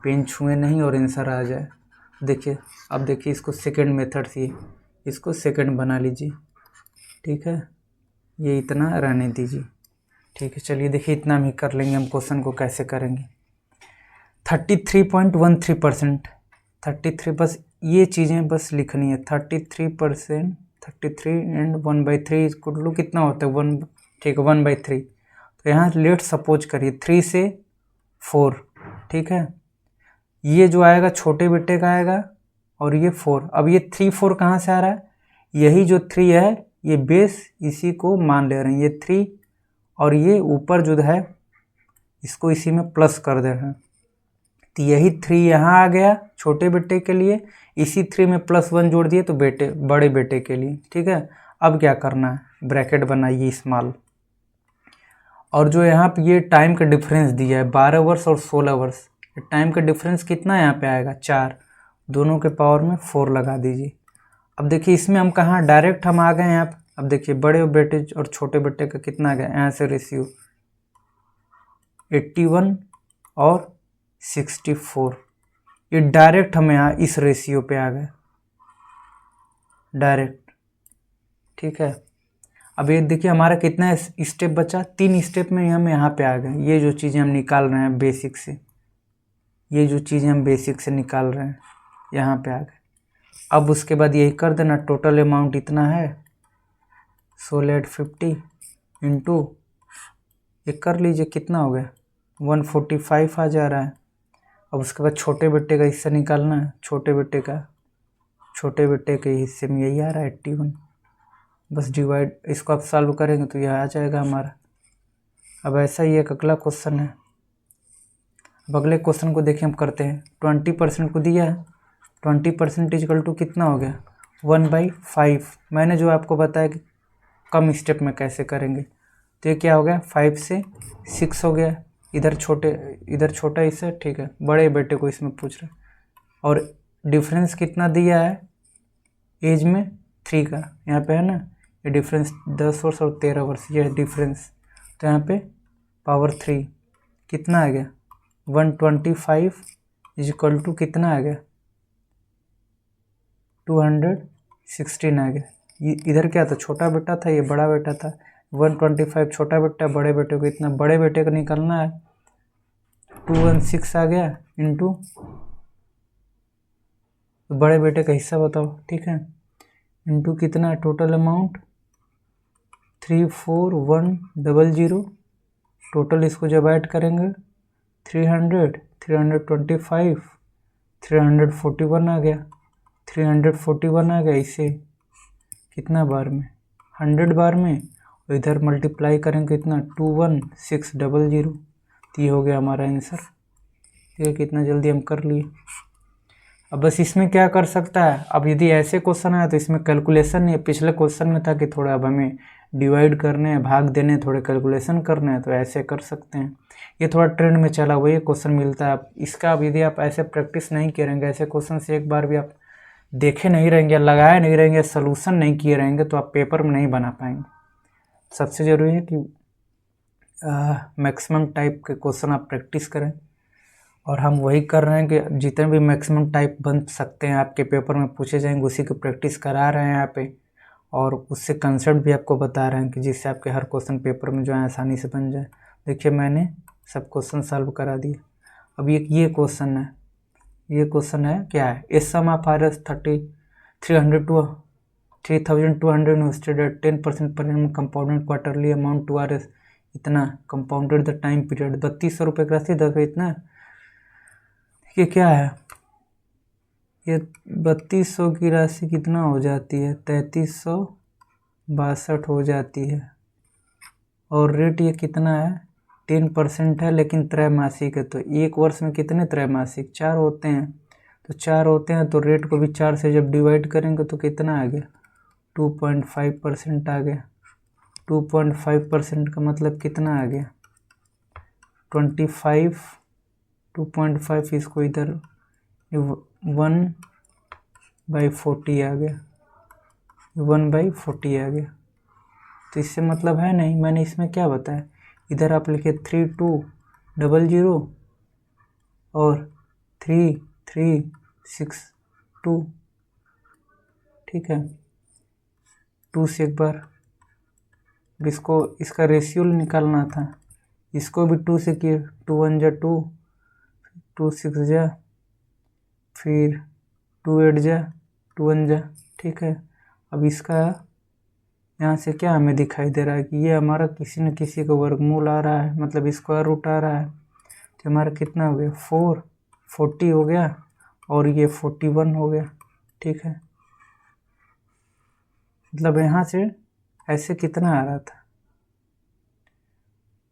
pen छुए नहीं और आंसर आ जाए। देखिए अब देखिए इसको सेकंड मेथड से, इसको सेकंड बना लीजिए, ठीक है, ये इतना रहने दीजिए, ठीक है। चलिए देखिए इतना हम ही कर लेंगे। हम क्वेश्चन को कैसे करेंगे, 33.13%, 33 बस ये चीज़ें बस लिखनी है। 33%, 33 एंड 1/3 इक्वल टू कितना होता है 1, ठीक है 1/3। तो यहाँ लेट सपोज करिए 3 से 4, ठीक है। ये जो आएगा छोटे बेटे का आएगा और ये 4। अब ये 3 4 कहाँ से आ रहा है, यही जो 3 है ये बेस इसी को मान ले रहे हैं, ये 3 और ये ऊपर जो है इसको इसी में प्लस कर दे रहे हैं। तो यही 3 यहाँ आ गया छोटे बेटे के लिए, इसी 3 में +1 जोड़ दिए तो बड़े बेटे के लिए, ठीक है। अब क्या करना है, ब्रैकेट बनाइए स्मॉल, और जो यहाँ पे ये टाइम का डिफरेंस दिया है 12 वर्ष और 16 वर्ष, टाइम का डिफरेंस कितना यहाँ पे आएगा 4, दोनों के पावर में 4 लगा दीजिए। अब देखिए इसमें हम कहाँ डायरेक्ट हम आ गए यहाँ पे। अब देखिए बड़े बेटे और छोटे बेटे का कितना आ गया, यहाँ से रेशियो 81 और 64, ये डायरेक्ट हम यहाँ इस रेशियो पे आ गए डायरेक्ट, ठीक है। अब ये देखिए हमारा कितना स्टेप बचा, 3 स्टेप में हम यहाँ पे आ गए। ये जो चीज़ें हम निकाल रहे हैं बेसिक से, ये जो चीज़ें हम बेसिक से निकाल रहे हैं यहाँ पे आ गए। अब उसके बाद यही कर देना, टोटल अमाउंट इतना है 1650 इंटू ये कर लीजिए कितना हो गया 145 आ जा रहा है। अब उसके बाद छोटे बेटे का हिस्सा निकालना है, छोटे बेटे के हिस्से में यही आ रहा है 81, बस डिवाइड, इसको आप सॉल्व करेंगे तो यह आ जाएगा हमारा। अब ऐसा ही एक अगला क्वेश्चन है। अब अगले क्वेश्चन को देखिए हम करते हैं। 20% को दिया है, 20% इक्वल टू कितना हो गया 1/5। मैंने जो आपको बताया कि कम स्टेप में कैसे करेंगे, तो ये क्या हो गया 5 से 6 हो गया। इधर छोटा हिस्सा, ठीक है, बड़े बेटे को इसमें पूछ रहे। और डिफरेंस कितना दिया है एज में 3 का, यहाँ पे है ना ये डिफरेंस 10 वर्ष और 13 वर्ष, ये है डिफरेंस। तो यहाँ पे पावर 3 कितना आ गया 125 इक्वल टू कितना आ गया 216 आ गया। इधर क्या था, छोटा बेटा था, ये बड़ा बेटा था। 125 छोटा बेटा, बड़े बेटे को इतना, बड़े बेटे को निकालना है 216 आ गया इंटू बड़े बेटे का हिस्सा बताओ, ठीक है, इंटू कितना है टोटल अमाउंट 34100। टोटल इसको जब ऐड करेंगे 300 325 341 आ गया, 341 आ गया। इसे कितना बार में 100 बार में, और इधर मल्टीप्लाई करेंगे कितना 21600। तो ये हो गया हमारा आंसर। ये कितना जल्दी हम कर लिए। अब बस इसमें क्या कर सकता है, अब यदि ऐसे क्वेश्चन आया तो इसमें कैलकुलेशन नहीं है। पिछले क्वेश्चन में था कि थोड़ा अब हमें डिवाइड करने हैं, भाग देने हैं, थोड़े कैलकुलेशन करने हैं, तो ऐसे कर सकते हैं। ये थोड़ा ट्रेंड में चला हुआ ये क्वेश्चन मिलता है। अब इसका अब यदि आप ऐसे प्रैक्टिस नहीं करेंगे, ऐसे क्वेश्चन से एक बार भी आप देखे नहीं रहेंगे, लगाए नहीं रहेंगे, सोल्यूशन नहीं किए रहेंगे, तो आप पेपर में नहीं बना पाएंगे। सबसे ज़रूरी है कि मैक्सिमम टाइप के क्वेश्चन आप प्रैक्टिस करें और हम वही कर रहे हैं कि जितने भी मैक्सिमम टाइप बन सकते हैं आपके पेपर में पूछे जाएंगे उसी को प्रैक्टिस करा रहे हैं यहाँ पे, और उससे कंसेप्ट भी आपको बता रहे हैं कि जिससे आपके हर क्वेश्चन पेपर में जो है आसानी से बन जाए। देखिए मैंने सब क्वेश्चन सॉल्व करा दिए। अब ये क्वेश्चन है, ये क्वेश्चन है क्या है, a sum of RS 300 to 3200 invested at 10% per annum compounded quarterly amount to RS इतना, कंपाउंडेड द टाइम पीरियड 3200 रुपये का राशि 10 इतना। ये क्या है, ये 3200 की राशि कितना हो जाती है, 3362 हो जाती है। और रेट ये कितना है, 10% है, लेकिन त्रैमासिक है। तो एक वर्ष में कितने त्रैमासिक, 4 होते हैं। तो 4 होते हैं तो रेट को भी 4 से जब डिवाइड करेंगे तो कितना आ गया, 2.5% आ गया। 2.5% का मतलब कितना आ गया, 25। 2.5 इसको इधर 1/40 आ गया, 1/40 आ गया। तो इससे मतलब है नहीं, मैंने इसमें क्या बताया, इधर आप लिखे 3200 और 3362, ठीक है। 2 से एक बार इसको, इसका रेशियो निकालना था, इसको भी 2 से किए, 2 1 जा 2, 2 6 जा, फिर 2 8 जा, 2 1 जा, ठीक है। अब इसका यहाँ से क्या हमें दिखाई दे रहा है कि ये हमारा किसी न किसी का वर्गमूल आ रहा है, मतलब स्क्वायर रूट आ रहा है। तो हमारा कितना हो गया, 440 हो गया और ये 41 हो गया, ठीक है। मतलब यहाँ से ऐसे कितना आ रहा था।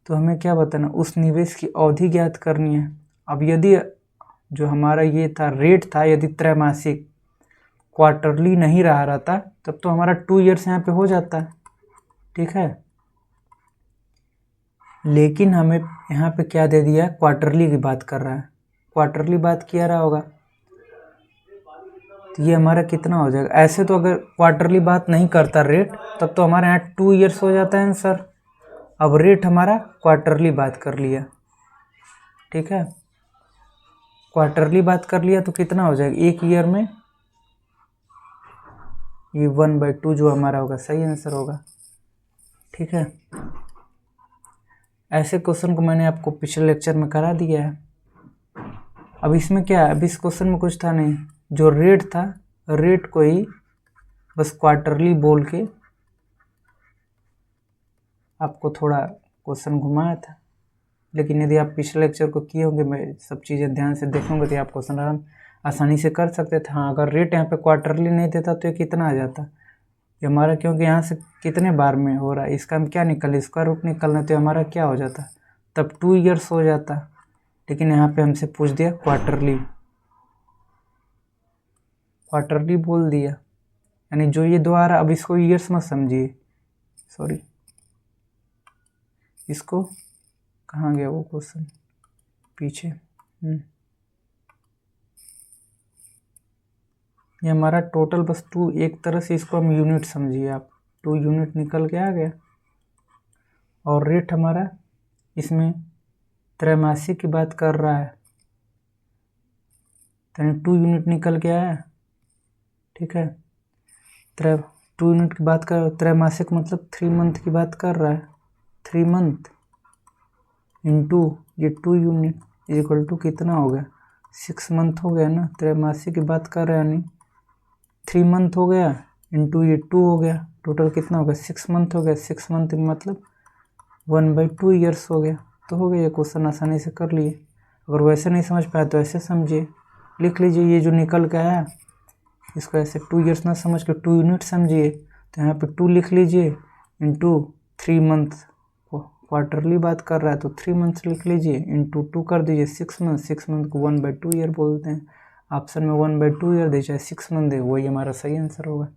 तो हमें क्या बताना, उस निवेश की अवधि ज्ञात करनी है। अब यदि जो हमारा ये था रेट था, यदि त्रैमासिक क्वार्टरली नहीं रहा था तब तो हमारा 2 ईयर्स यहाँ पे हो जाता है, ठीक है। लेकिन हमें यहाँ पे क्या दे दिया, क्वार्टरली की बात कर रहा है, क्वार्टरली बात किया रहा होगा। तो ये हमारा कितना हो जाएगा, ऐसे तो अगर क्वार्टरली बात नहीं करता रेट तब तो हमारे यहाँ 2 ईयर्स हो जाता है आंसर। अब रेट हमारा क्वार्टरली बात कर लिया, ठीक है। क्वार्टरली बात कर लिया तो कितना हो जाएगा, 1 ईयर में ये 1/2 जो हमारा होगा सही आंसर होगा, ठीक है। ऐसे क्वेश्चन को मैंने आपको पिछले लेक्चर में करा दिया है। अब इसमें क्या है, अब इस क्वेश्चन में कुछ था नहीं, जो रेट था रेट को ही बस क्वार्टरली बोल के आपको थोड़ा क्वेश्चन घुमाया था। लेकिन यदि आप पिछले लेक्चर को किए होंगे, मैं सब चीज़ें ध्यान से देखोगे तो आप क्वेश्चन आसानी से कर सकते थे। हाँ, अगर रेट यहाँ पे क्वार्टरली नहीं देता तो ये कितना आ जाता, ये हमारा, क्योंकि यहाँ से कितने बार में हो रहा है, इसका हम क्या निकल, स्क्वायर रूट निकलना, तो हमारा क्या हो जाता, तब 2 ईयर्स हो जाता। लेकिन यहाँ पे हमसे पूछ दिया क्वार्टरली, क्वार्टरली बोल दिया, यानी जो ये 2 आ रहा, अब इसको ईयर्स मत समझिए, सॉरी, इसको कहाँ गया वो क्वेश्चन पीछे। ये हमारा टोटल बस 2, एक तरह से इसको हम यूनिट समझिए आप, 2 यूनिट निकल के आ गया। और रेट हमारा इसमें त्रैमासिक की बात कर रहा है, तो 2 यूनिट निकल के आया, ठीक है। 2 यूनिट की बात कर, त्रैमासिक मतलब 3 मंथ की बात कर रहा है, 3 मंथ इंटू ये 2 यूनिट इक्वल टू कितना हो गया, 6 मंथ हो गया ना। त्रैमासिक की बात कर रहे हैं, यानी 3 मंथ हो गया इंटू ये 2 हो गया, टोटल कितना हो गया, 6 मंथ हो गया। 6 मंथ मतलब 1/2 ईयर्स हो गया। तो हो गया, ये क्वेश्चन आसानी से कर लिए। अगर वैसे नहीं समझ पाया तो ऐसे समझिए, लिख लीजिए, ये जो निकल के आया इसको ऐसे 2 ईयर्स ना समझ के 2 यूनिट समझिए, तो यहाँ पे 2 लिख लीजिए इंटू 3 मंथ, क्वार्टरली बात कर रहा है तो 3 मंथ्स लिख लीजिए, इंटू 2 कर दीजिए 6 मंथ। 6 मंथ को 1/2 ईयर बोलते हैं, ऑप्शन में 1/2 ईयर दे चाहे 6 मंथ दे, वही हमारा सही आंसर होगा।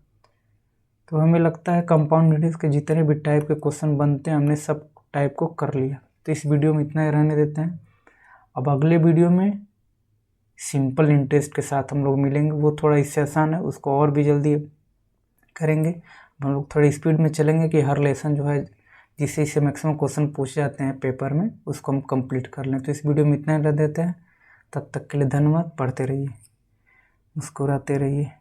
तो हमें लगता है कंपाउंड इंटरेस्ट के जितने भी टाइप के क्वेश्चन बनते हैं हमने सब टाइप को कर लिया। तो इस वीडियो में इतना ही रहने देते हैं। अब अगले वीडियो में सिंपल इंटरेस्ट के साथ हम लोग मिलेंगे, वो थोड़ा इससे आसान है, उसको और भी जल्दी करेंगे। हम लोग थोड़ी स्पीड में चलेंगे कि हर लेसन जो है जिससे इससे मैक्सिमम क्वेश्चन पूछे जाते हैं पेपर में उसको हम कंप्लीट कर लें। तो इस वीडियो में इतना ही रह देते हैं। तब तक के लिए धन्यवाद। पढ़ते रहिए, मुस्कुराते रहिए।